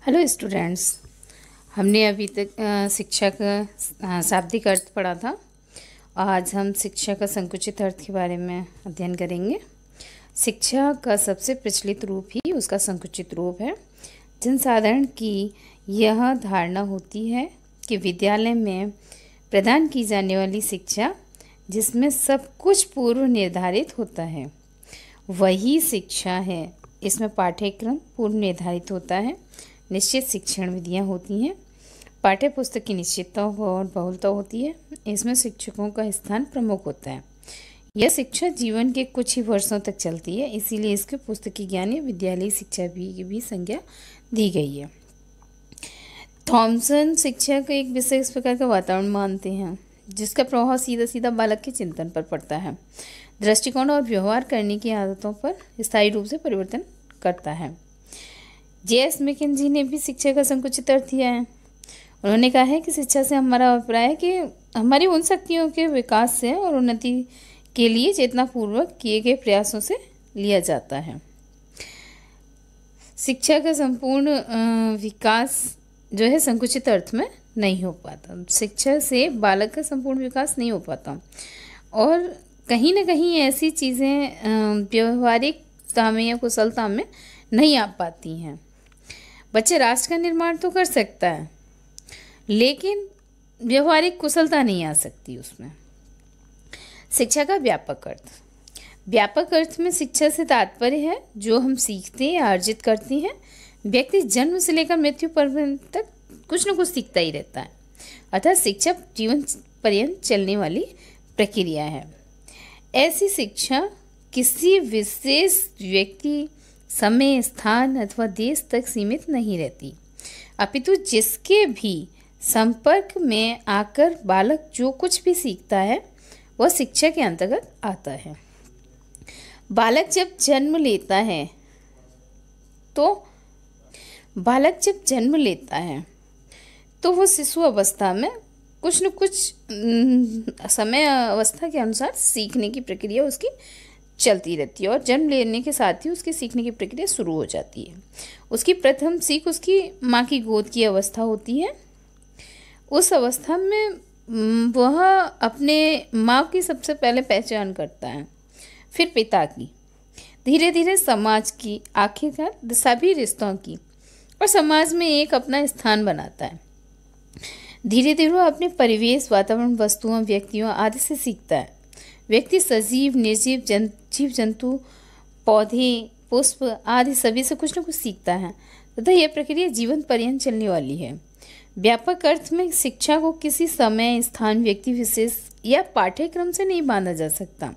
Hello students, हमने अभी तक शिक्षा का शाब्दिक अर्थ पढ़ा था। आज हम शिक्षा का संकुचित अर्थ के बारे में अध्ययन करेंगे। शिक्षा का सबसे प्रचलित रूप ही उसका संकुचित रूप है। जनसाधारण की यह धारणा होती है कि विद्यालय में प्रदान की जाने वाली शिक्षा, जिसमें सब कुछ पूर्व निर्धारित होता है, वही शिक्षा है। इसमें पाठ्यक्रम पूर्व निर्धारित होता है, निश्चित शिक्षण विधियाँ होती हैं, पाठ्य पुस्तक की निश्चितता और बहुलता होती है। इसमें शिक्षकों का स्थान प्रमुख होता है। यह शिक्षा जीवन के कुछ ही वर्षों तक चलती है, इसीलिए इसके पुस्तकीय ज्ञान या विद्यालयी शिक्षा भी संज्ञा दी गई है। थॉमसन शिक्षा का एक विषय इस प्रकार का वातावरण मानते हैं जिसका प्रभाव सीधा सीधा बालक के चिंतन पर पड़ता है, दृष्टिकोण और व्यवहार करने की आदतों पर स्थायी रूप से परिवर्तन करता है। जे.एस. मैकेंजी ने भी शिक्षा का संकुचित अर्थ दिया है। उन्होंने कहा है कि शिक्षा से हमारा अभिप्राय है कि हमारी उन शक्तियों के विकास से और उन्नति के लिए चेतनापूर्वक किए गए प्रयासों से लिया जाता है। शिक्षा का संपूर्ण विकास जो है संकुचित अर्थ में नहीं हो पाता। शिक्षा से बालक का संपूर्ण विकास नहीं हो पाता और कहीं ना कहीं ऐसी चीज़ें व्यवहारिकता में या कुशलता में नहीं आ पाती हैं। बच्चे राष्ट्र का निर्माण तो कर सकता है, लेकिन व्यवहारिक कुशलता नहीं आ सकती उसमें। शिक्षा का व्यापक अर्थ। व्यापक अर्थ में शिक्षा से तात्पर्य है जो हम सीखते हैं, अर्जित करते हैं। व्यक्ति जन्म से लेकर मृत्यु पर्यंत तक कुछ न कुछ सीखता ही रहता है, अर्थात शिक्षा जीवन पर्यंत चलने वाली प्रक्रिया है। ऐसी शिक्षा किसी विशेष व्यक्ति, समय, स्थान अथवा देश तक सीमित नहीं रहती, अपितु जिसके भी संपर्क में आकर बालक जो कुछ भी सीखता है वह शिक्षा के अंतर्गत आता है। बालक जब जन्म लेता है तो वह शिशु अवस्था में कुछ न कुछ समय अवस्था के अनुसार सीखने की प्रक्रिया उसकी चलती रहती है और जन्म लेने के साथ ही उसकी सीखने की प्रक्रिया शुरू हो जाती है। उसकी प्रथम सीख उसकी माँ की गोद की अवस्था होती है। उस अवस्था में वह अपने माँ की सबसे पहले पहचान करता है, फिर पिता की, धीरे धीरे समाज की, आखिरकार सभी रिश्तों की, और समाज में एक अपना स्थान बनाता है। धीरे धीरे वह अपने परिवेश, वातावरण, वस्तुओं, व्यक्तियों आदि से सीखता है। व्यक्ति सजीव, निर्जीव, जीव जंतु, पौधे, पुष्प आदि सभी से कुछ न कुछ सीखता है तथा यह प्रक्रिया जीवन पर्यंत चलने वाली है। व्यापक अर्थ में शिक्षा को किसी समय, स्थान, व्यक्ति विशेष या पाठ्यक्रम से नहीं बांधा जा सकता,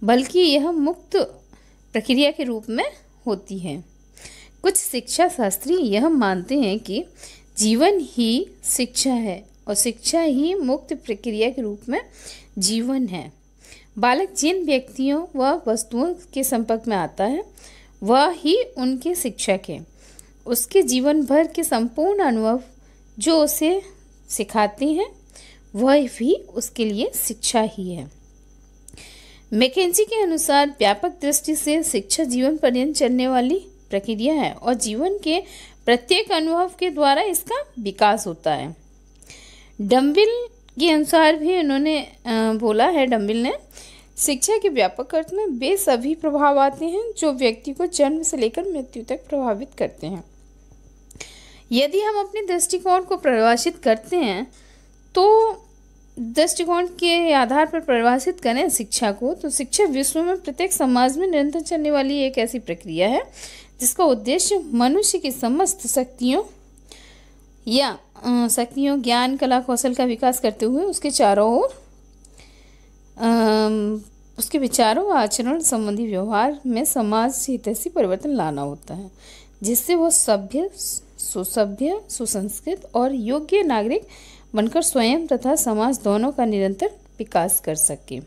बल्कि यह मुक्त प्रक्रिया के रूप में होती है। कुछ शिक्षा शास्त्री यह मानते हैं कि जीवन ही शिक्षा है और शिक्षा ही मुक्त प्रक्रिया के रूप में जीवन है। बालक जिन व्यक्तियों व वस्तुओं के संपर्क में आता है वह ही उनके शिक्षक है। उसके जीवन भर के संपूर्ण अनुभव जो उसे सिखाते हैं वह भी उसके लिए शिक्षा ही है। मैकेंजी के अनुसार व्यापक दृष्टि से शिक्षा जीवन पर्यंत चलने वाली प्रक्रिया है और जीवन के प्रत्येक अनुभव के द्वारा इसका विकास होता है। डम्बिल के अनुसार भी उन्होंने बोला है, डम्बिल ने, शिक्षा के व्यापक अर्थ में वे सभी प्रभाव आते हैं जो व्यक्ति को जन्म से लेकर मृत्यु तक प्रभावित करते हैं। यदि हम अपने दृष्टिकोण को परिभाषित करते हैं तो दृष्टिकोण के आधार पर परिभाषित करें शिक्षा को, तो शिक्षा विश्व में प्रत्येक समाज में निरंतर चलने वाली एक ऐसी प्रक्रिया है जिसका उद्देश्य मनुष्य की समस्त शक्तियों, ज्ञान, कला, कौशल का विकास करते हुए उसके चारों ओर उसके विचारों व आचरण संबंधी व्यवहार में समाज हितैषी परिवर्तन लाना होता है, जिससे वह सभ्य, सुसभ्य, सुसंस्कृत और योग्य नागरिक बनकर स्वयं तथा समाज दोनों का निरंतर विकास कर सके।